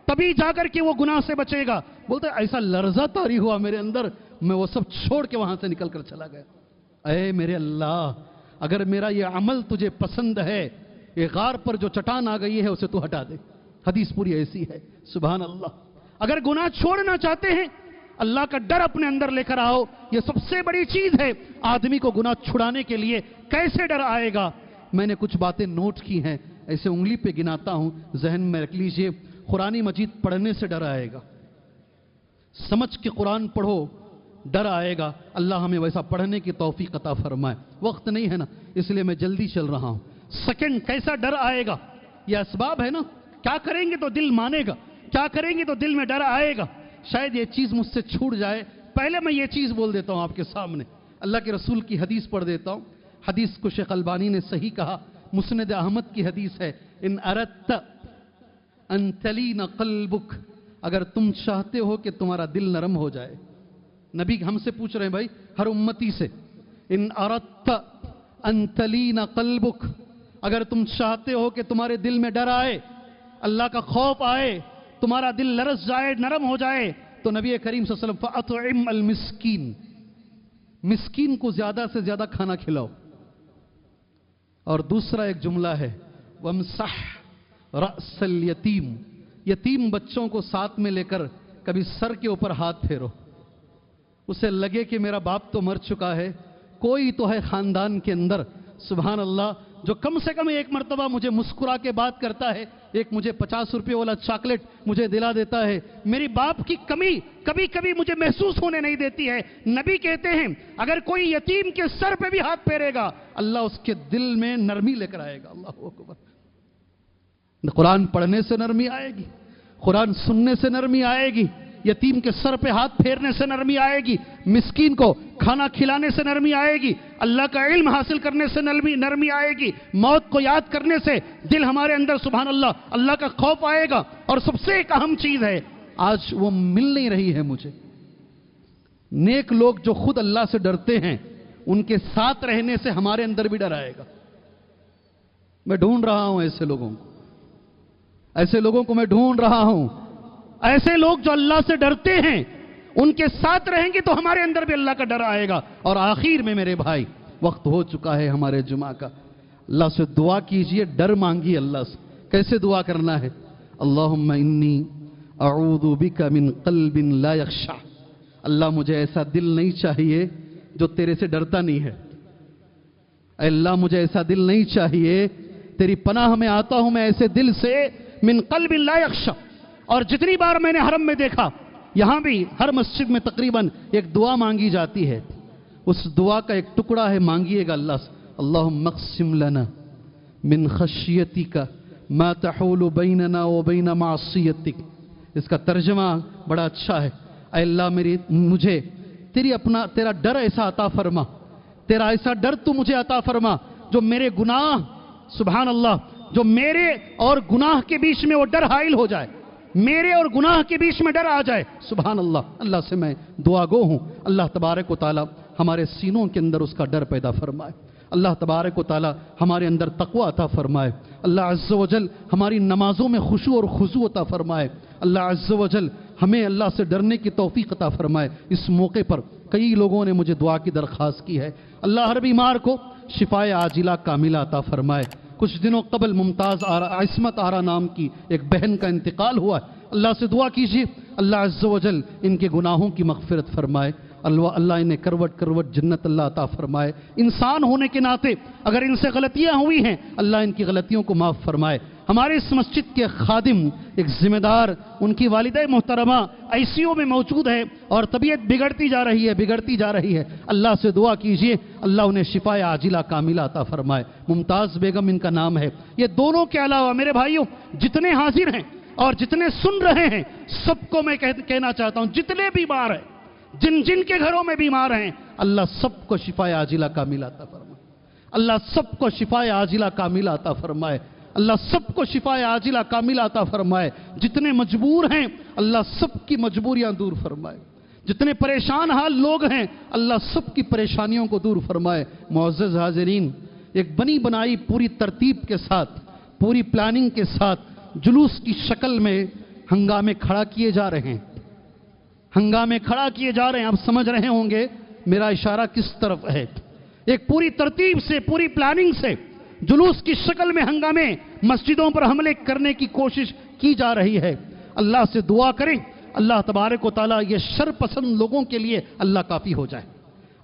تبھی جا کر کے وہ گناہ سے بچے گا. بولتے ایسا لرزہ طاری ہوا میرے اندر، میں وہ سب چھوڑ کے وہاں سے نکل کر چلا گیا. اے میرے اللہ، اگر میرا یہ عمل تجھے پسند ہے، یہ غار پر جو چٹان آ گئی ہے اسے تو ہٹا دے. حدیث پوری ایسی ہے. سبحان اللہ. اگر گناہ چھوڑنا چاہتے ہیں، اللہ کا ڈر اپنے اندر لے کر آؤ. یہ سب سے بڑی چیز ہے آدمی کو گناہ چھڑانے کے لیے. کیسے ڈر آئے گا؟ میں نے کچھ باتیں نوٹ کی ہیں، ایسے انگلی پہ گناتا ہوں، ذہن میں رکھ لیجئے. قرآن مجید پڑھنے سے ڈر آئے گا. سمجھ کے قرآن پڑھو، ڈر آئے گا. اللہ ہمیں ویسا پڑھنے کی توفیق عطا فرمائے. وقت نہیں ہے نا، اس لیے میں جلدی چل رہا ہوں. سیکنڈ، کیسا ڈر آئے گا؟ یہ اسباب ہے نا. کیا کریں گے تو دل مانے گا، کیا کریں گے تو دل میں ڈر آئے گا. شاید یہ چیز مجھ سے چھوٹ جائے. پہلے میں یہ چیز بول دیتا ہوں آپ کے سامنے. اللہ کے رسول کی حدیث پڑھ دیتا ہوں. حدیث کو شیخ البانی نے صحیح کہا. مسند احمد کی حدیث ہے، ان اردت ان تلین قلبک، اگر تم چاہتے ہو کہ تمہارا دل نرم ہو جائے. نبی ہم سے پوچھ رہے ہیں بھائی، ہر امتی سے، ان اردت ان تلین قلبک، اگر تم چاہتے ہو کہ تمہارے دل میں ڈر آئے، اللہ کا خوف آئے، تمہارا دل لرز جائے، نرم ہو جائے، تو نبی کریم صلی اللہ علیہ وسلم فَأَطْعِمْ الْمِسْكِينَ، مسکین کو زیادہ سے زیادہ کھانا کھلاؤ. اور دوسرا ایک جملہ ہے، وَامْسَحْ رَأْسَ الْيَتِيمِ، یتیم بچوں کو ساتھ میں لے کر کبھی سر کے اوپر ہاتھ پھیرو. اسے لگے کہ میرا باپ تو مر چکا ہے، کوئی تو ہے خاندان کے اندر، سبحان اللہ، جو کم سے کم ایک مرتبہ مجھے مسکرا کے بات کرتا ہے، ایک مجھے 50 روپے والا چاکلیٹ مجھے دلا دیتا ہے. میری باپ کی کمی کبھی کبھی مجھے محسوس ہونے نہیں دیتی ہے. نبی کہتے ہیں اگر کوئی یتیم کے سر پہ بھی ہاتھ پھیرے گا، اللہ اس کے دل میں نرمی لے کر آئے گا. اللہ اکبر. قرآن پڑھنے سے نرمی آئے گی، قرآن سننے سے نرمی آئے گی، یتیم کے سر پہ ہاتھ پھیرنے سے نرمی آئے گی، مسکین کو کھانا کھلانے سے نرمی آئے گی، اللہ کا علم حاصل کرنے سے نرمی آئے گی، موت کو یاد کرنے سے دل ہمارے اندر سبحان اللہ اللہ کا خوف آئے گا. اور سب سے ایک اہم چیز ہے، آج وہ مل نہیں رہی ہے مجھے. نیک لوگ جو خود اللہ سے ڈرتے ہیں، ان کے ساتھ رہنے سے ہمارے اندر بھی ڈر آئے گا. میں ڈھونڈ رہا ہوں ایسے لوگوں کو میں ڈھونڈ رہا ہوں. ایسے لوگ جو اللہ سے ڈرتے ہیں، ان کے ساتھ رہیں گے تو ہمارے اندر بھی اللہ کا ڈر آئے گا. اور آخر میں میرے بھائی وقت ہو چکا ہے ہمارے جمعہ کا. اللہ سے دعا کیجئے, ڈر مانگیے اللہ سے. کیسے دعا کرنا ہے؟ اللہم انی اعوذ بک من قلب لا یخشع. اللہ مجھے ایسا دل نہیں چاہیے جو تیرے سے ڈرتا نہیں ہے. اے اللہ مجھے ایسا دل نہیں چاہیے, تیری پناہ میں آتا ہوں میں ایسے دل سے, من قلب لا یخشع. اور جتنی بار میں نے حرم میں دیکھا, یہاں بھی ہر مسجد میں تقریباً ایک دعا مانگی جاتی ہے. اس دعا کا ایک ٹکڑا ہے, مانگیے گا اللہ سے, اللہم اقسم لنا من خشیتک ما تحول بیننا وبین معصیتک. اس کا ترجمہ بڑا اچھا ہے. اے اللہ مجھے تیرا ڈر ایسا عطا فرما, تیرا ایسا ڈر تو مجھے عطا فرما جو میرے گناہ, سبحان اللہ, جو میرے اور گناہ کے بیچ میں وہ ڈر حائل ہو جائے, میرے اور گناہ کے بیچ میں ڈر آ جائے. سبحان اللہ. اللہ سے میں دعا گو ہوں, اللہ تبارک و تعالی ہمارے سینوں کے اندر اس کا ڈر پیدا فرمائے. اللہ تبارک و تعالی ہمارے اندر تقوی عطا فرمائے. اللہ عز و جل ہماری نمازوں میں خشوع اور خضوع عطا فرمائے. اللہ عز و جل ہمیں اللہ سے ڈرنے کی توفیق عطا فرمائے. اس موقع پر کئی لوگوں نے مجھے دعا کی درخواست کی ہے. اللہ ہر بیمار کو شفائے عاجلہ کاملہ عطا فرمائے. کچھ دنوں قبل ممتاز عصمت آرا نام کی ایک بہن کا انتقال ہوا ہے. اللہ سے دعا کیجیے اللہ عز و جل ان کے گناہوں کی مغفرت فرمائے. اللہ انہیں کروٹ کروٹ جنت اللہ عطا فرمائے. انسان ہونے کے ناطے اگر ان سے غلطیاں ہوئی ہیں, اللہ ان کی غلطیوں کو معاف فرمائے. ہمارے اس مسجد کے خادم, ایک ذمہ دار, ان کی والدہ محترمہ آئی سی یو میں موجود ہے اور طبیعت بگڑتی جا رہی ہے. اللہ سے دعا کیجئے اللہ انہیں شفائے عاجلہ کاملہ عطا فرمائے. ممتاز بیگم ان کا نام ہے. یہ دونوں کے علاوہ میرے بھائیوں جتنے حاضر ہیں اور جتنے سن رہے ہیں, سب کو میں کہنا چاہتا ہوں, جتنے بیمار ہیں, جن کے گھروں میں بیمار ہیں, اللہ سب کو شفائے عاجلہ کاملہ عطا فرمائے. اللہ سب کو شفائے عاجلہ کاملہ عطا فرمائے. اللہ سب کو شفائے عاجلہ کاملہ عطا فرمائے. جتنے مجبور ہیں اللہ سب کی مجبوریاں دور فرمائے. جتنے پریشان حال لوگ ہیں اللہ سب کی پریشانیوں کو دور فرمائے. معزز حاضرین, ایک بنی بنائی پوری ترتیب کے ساتھ, پوری پلاننگ کے ساتھ جلوس کی شکل میں ہنگامے کھڑا کیے جا رہے ہیں. آپ سمجھ رہے ہوں گے میرا اشارہ کس طرف ہے. ایک پوری ترتیب سے, پوری پلاننگ سے جلوس کی شکل میں ہنگامے مسجدوں پر حملے کرنے کی کوشش کی جا رہی ہے. اللہ سے دعا کریں اللہ تبارک و تعالیٰ یہ شر پسند لوگوں کے لیے اللہ کافی ہو جائے.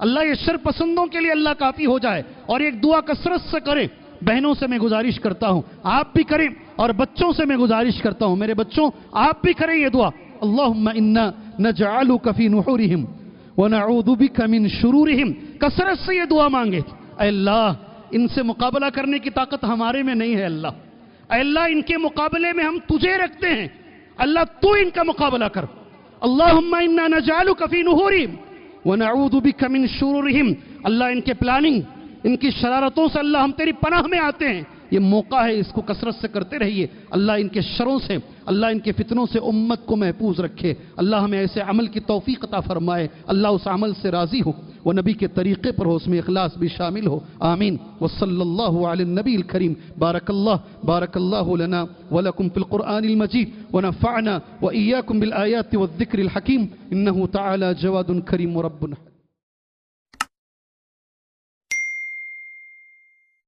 اللہ یہ شر پسندوں کے لیے اللہ کافی ہو جائے. اور ایک دعا کثرت سے کریں. بہنوں سے میں گزارش کرتا ہوں آپ بھی کریں, اور بچوں سے میں گزارش کرتا ہوں میرے بچوں آپ بھی کریں یہ دعا. اللہم انا نجعلک فی نحورہم ونعوذ بک من شرورہم. کثرت سے یہ دعا مانگے. اے اللہ ان سے مقابلہ کرنے کی طاقت ہمارے میں نہیں ہے. اے اللہ ان کے مقابلے میں ہم تجھے رکھتے ہیں. اللہ تو ان کا مقابلہ کر. اللہم انا نجعلک فی نحورہم ونعوذ بک من شرورہم. اللہ ان کے پلاننگ, ان کی شرارتوں سے اللہ ہم تیری پناہ میں آتے ہیں. یہ موقع ہے, اس کو کثرت سے کرتے رہیے. اللہ ان کے شروں سے, اللہ ان کے فتنوں سے امت کو محفوظ رکھے. اللہ ہمیں ایسے عمل کی توفیق عطا فرمائے. اللہ اس عمل سے راضی ہو, وہ نبی کے طریقے پر ہو, اس میں اخلاص بھی شامل ہو. آمین. وصلی اللہ علی النبی الکریم. بارک اللہ لنا ولکم فی القرآن المجید ونفعنا وإیاکم بالآیات والذکر الحکیم. انہ تعالی جواد کریم رب